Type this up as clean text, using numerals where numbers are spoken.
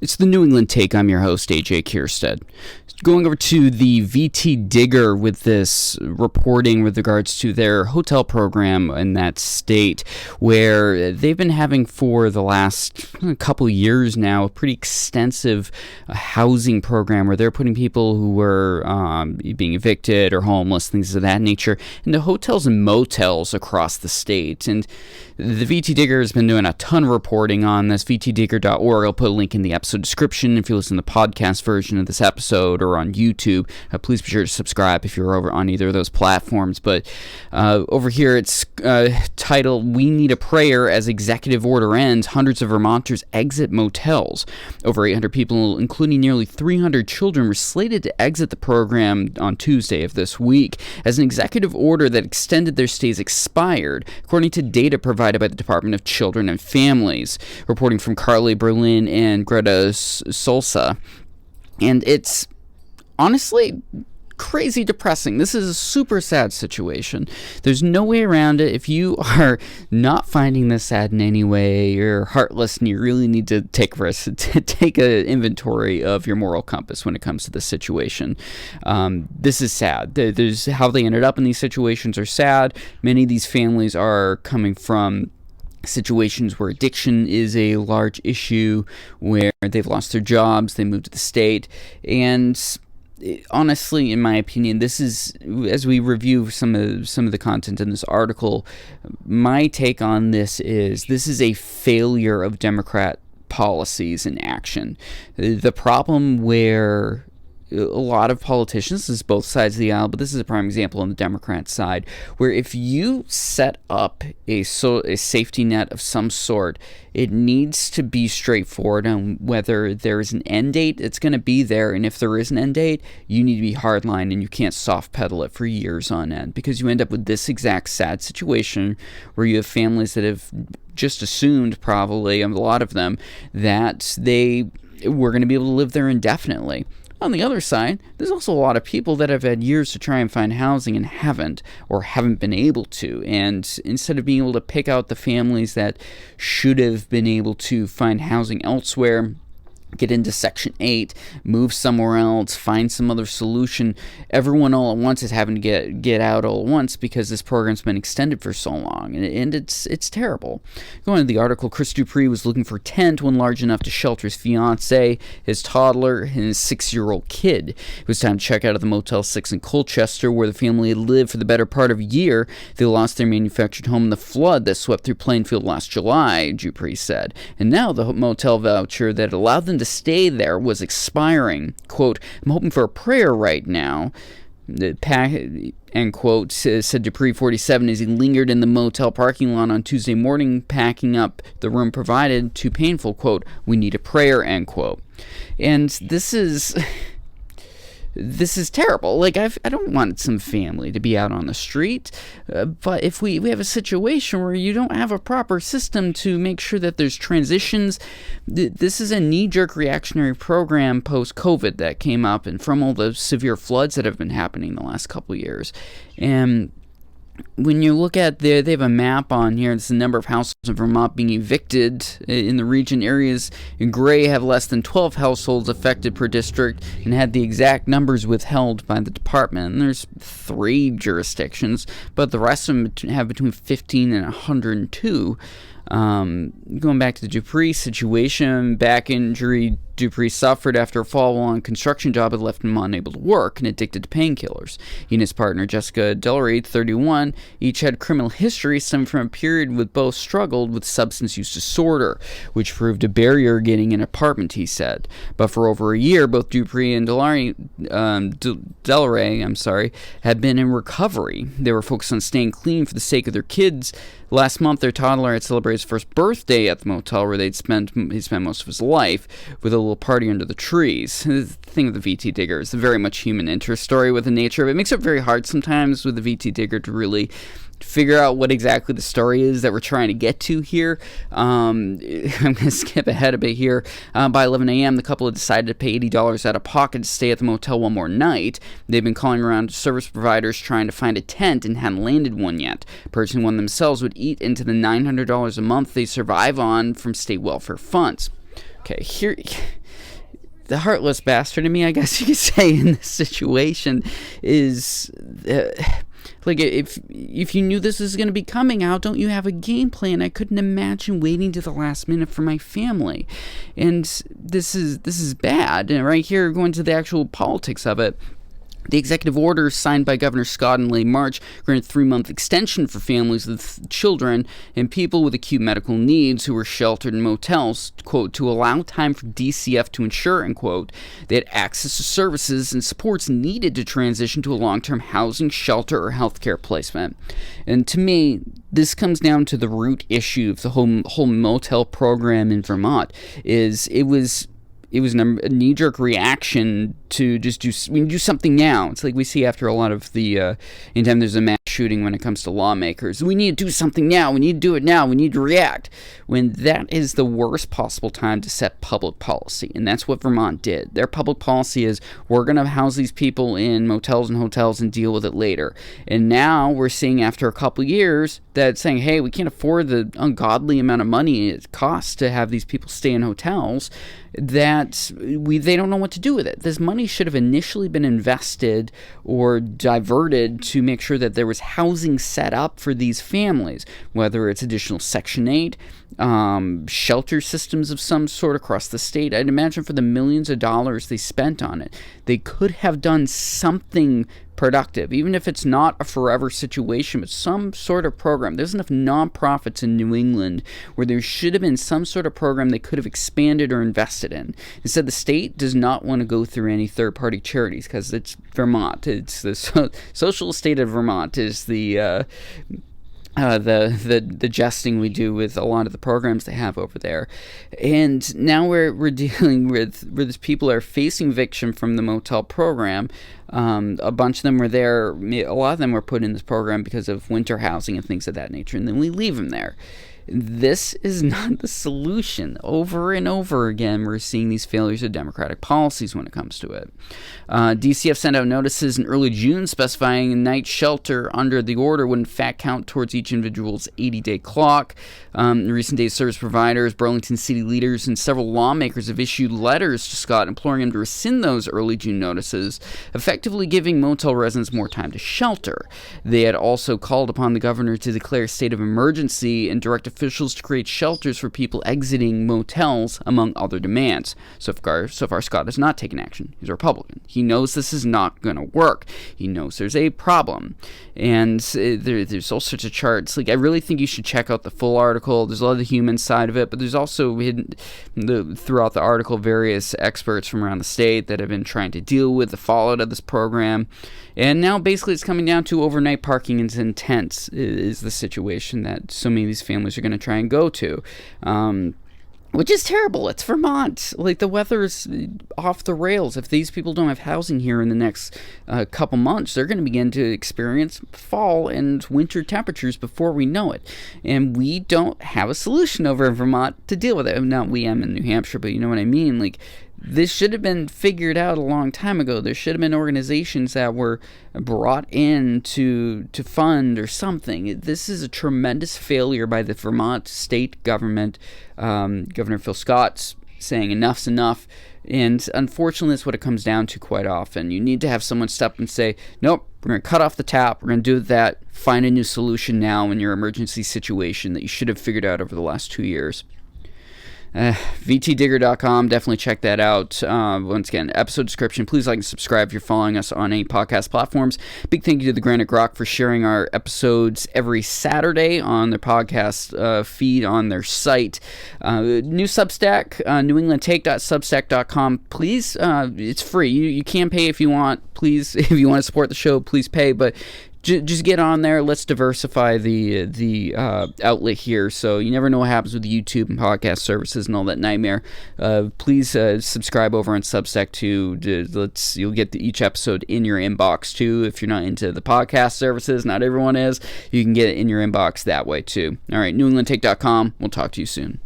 It's the New England Take. I'm your host, AJ Kierstead. Going over to the VTDigger with this reporting with regards to their hotel program in that state, where they've been having for the last couple years now a pretty extensive housing program where they're putting people who were being evicted or homeless, things of that nature, into hotels and motels across the state. And the VTDigger has been doing a ton of reporting on this, vtdigger.org. I'll put a link in the episode description if you listen to the podcast version of this episode or on YouTube. Please be sure to subscribe if you're over on either of those platforms. But over here it's titled, "We Need a Prayer as Executive Order Ends. Hundreds of Vermonters Exit Motels." Over 800 people, including nearly 300 children, were slated to exit the program on Tuesday of this week as an executive order that extended their stays expired, according to data provided by the Department of Children and Families. Reporting from Carly Berlin and Greta Solsa. And it's honestly crazy depressing. This is a super sad situation. There's no way around it. If you are not finding this sad in any way, you're heartless and you really need to take risks, to take an inventory of your moral compass when it comes to this situation. This is sad. There's how they ended up in these situations are sad. Many of these families are coming from situations where addiction is a large issue, where they've lost their jobs, they moved to the state, and honestly, in my opinion, this is, as we review some of the content in this article, my take on this is a failure of Democrat policies in action. The problem where a lot of politicians, this is both sides of the aisle, but this is a prime example on the Democrat side, where if you set up a safety net of some sort, it needs to be straightforward on whether there is an end date. It's going to be there, and if there is an end date, you need to be hardline, and you can't soft pedal it for years on end, because you end up with this exact sad situation where you have families that have just assumed, probably, a lot of them, that they were going to be able to live there indefinitely. On the other side, there's also a lot of people that have had years to try and find housing and haven't been able to. And instead of being able to pick out the families that should have been able to find housing elsewhere, get into Section 8, move somewhere else, find some other solution, everyone all at once is having to get out all at once because this program's been extended for so long, and it's terrible. Going to the article, Chris Dupree was looking for a tent, one large enough to shelter his fiancée, his toddler, and his 6-year-old kid. It was time to check out of the Motel 6 in Colchester, where the family had lived for the better part of a year. They lost their manufactured home in the flood that swept through Plainfield last July, Dupree said, and now the motel voucher that allowed them to stay there was expiring. Quote, "I'm hoping for a prayer right now," end quote, said Dupree, 47, as he lingered in the motel parking lot on Tuesday morning, packing up the room provided. Too painful, quote, "We need a prayer," end quote. And this is terrible. Like, I don't want some family to be out on the street, but if we have a situation where you don't have a proper system to make sure that there's transitions, this is a knee-jerk reactionary program post-COVID that came up, and from all the severe floods that have been happening the last couple of years. And when you look at they have a map on here. It's the number of households in Vermont being evicted in the region. Areas in gray have less than 12 households affected per district and had the exact numbers withheld by the department. And there's 3 jurisdictions, but the rest of them have between 15 and 102. Going back to the Dupree situation, back injury Dupree suffered after a fall-on construction job had left him unable to work and addicted to painkillers. He and his partner, Jessica Delray, 31, each had criminal history stemming from a period with both struggled with substance use disorder, which proved a barrier getting an apartment, he said. But for over a year, both Dupree and Delray, had been in recovery. They were focused on staying clean for the sake of their kids. Last month, their toddler had celebrated his first birthday at the motel where he spent most of his life, with a little party under the trees. The thing with the VTDigger is a very much human interest story with the nature of it. It makes it very hard sometimes with the VTDigger to really figure out what exactly the story is that we're trying to get to here. I'm going to skip ahead a bit here. By 11 a.m., the couple had decided to pay $80 out of pocket to stay at the motel one more night. They've been calling around to service providers trying to find a tent and hadn't landed one yet. Purchasing one themselves would eat into the $900 a month they survive on from state welfare funds. Okay, here... the heartless bastard in me, I guess you could say, in this situation is like, if you knew this was going to be coming out, don't you have a game plan? I couldn't imagine waiting to the last minute for my family. And this is bad. And right here, going to the actual politics of it, the executive order signed by Governor Scott in late March granted a 3-month extension for families with children and people with acute medical needs who were sheltered in motels, quote, to allow time for DCF to ensure, end quote, they had access to services and supports needed to transition to a long-term housing, shelter, or healthcare placement. And to me, this comes down to the root issue of the whole motel program in Vermont. It was a knee-jerk reaction to just do something now. It's like we see after a lot of the anytime there's a mass shooting when it comes to lawmakers. We need to do something now. We need to do it now. We need to react. When that is the worst possible time to set public policy. And that's what Vermont did. Their public policy is, we're going to house these people in motels and hotels and deal with it later. And now we're seeing, after a couple years, that saying, hey, we can't afford the ungodly amount of money it costs to have these people stay in hotels, that they don't know what to do with it. This money should have initially been invested or diverted to make sure that there was housing set up for these families, whether it's additional Section 8, shelter systems of some sort across the state. I'd imagine for the millions of dollars they spent on it, they could have done something productive, even if it's not a forever situation, but some sort of program. There's enough nonprofits in New England where there should have been some sort of program they could have expanded or invested in. Instead, the state does not want to go through any third-party charities because it's Vermont. It's the social state of Vermont is the jesting we do with a lot of the programs they have over there. And now we're dealing with where these people are facing eviction from the motel program. A bunch of them were there. A lot of them were put in this program because of winter housing and things of that nature, and then we leave them there. This is not the solution. Over and over again, we're seeing these failures of democratic policies when it comes to it. DCF sent out notices in early June specifying a night shelter under the order would in fact count towards each individual's 80-day clock. In recent days, service providers, Burlington city leaders, and several lawmakers have issued letters to Scott imploring him to rescind those early June notices, effectively giving motel residents more time to shelter. They had also called upon the governor to declare a state of emergency and direct officials to create shelters for people exiting motels, among other demands. So far, Scott has not taken action. He's a Republican. He knows this is not going to work. He knows there's a problem. And there's all sorts of charts. Like, I really think you should check out the full article. There's a lot of the human side of it, but there's also throughout the article various experts from around the state that have been trying to deal with the fallout of this program. And now basically it's coming down to overnight parking is intense is the situation that so many of these families are going to try and go to. Which is terrible. It's Vermont. Like, the weather is off the rails. If these people don't have housing here in the next couple months, they're going to begin to experience fall and winter temperatures before we know it. And we don't have a solution over in Vermont to deal with it. Not we, I'm in New Hampshire, but you know what I mean? Like, this should have been figured out a long time ago. There should have been organizations that were brought in to fund or something. This is a tremendous failure by the Vermont state government. Governor Phil Scott's saying enough's enough. And unfortunately, that's what it comes down to quite often. You need to have someone step and say, nope, we're going to cut off the tap. We're going to do that. Find a new solution now in your emergency situation that you should have figured out over the last 2 years. VTDigger.com, definitely check that out. Once again, episode description. Please like and subscribe if you're following us on any podcast platforms. Big thank you to the Granite Grok for sharing our episodes every Saturday on their podcast feed on their site. New Substack, newenglandtake.substack.com. Please, it's free. You can pay if you want. Please, if you want to support the show, please pay. But just get on there. Let's diversify the outlet here. So you never know what happens with YouTube and podcast services and all that nightmare. Please subscribe over on Substack too. You'll get each episode in your inbox too. If you're not into the podcast services, not everyone is. You can get it in your inbox that way too. All right, newenglandtake.com. We'll talk to you soon.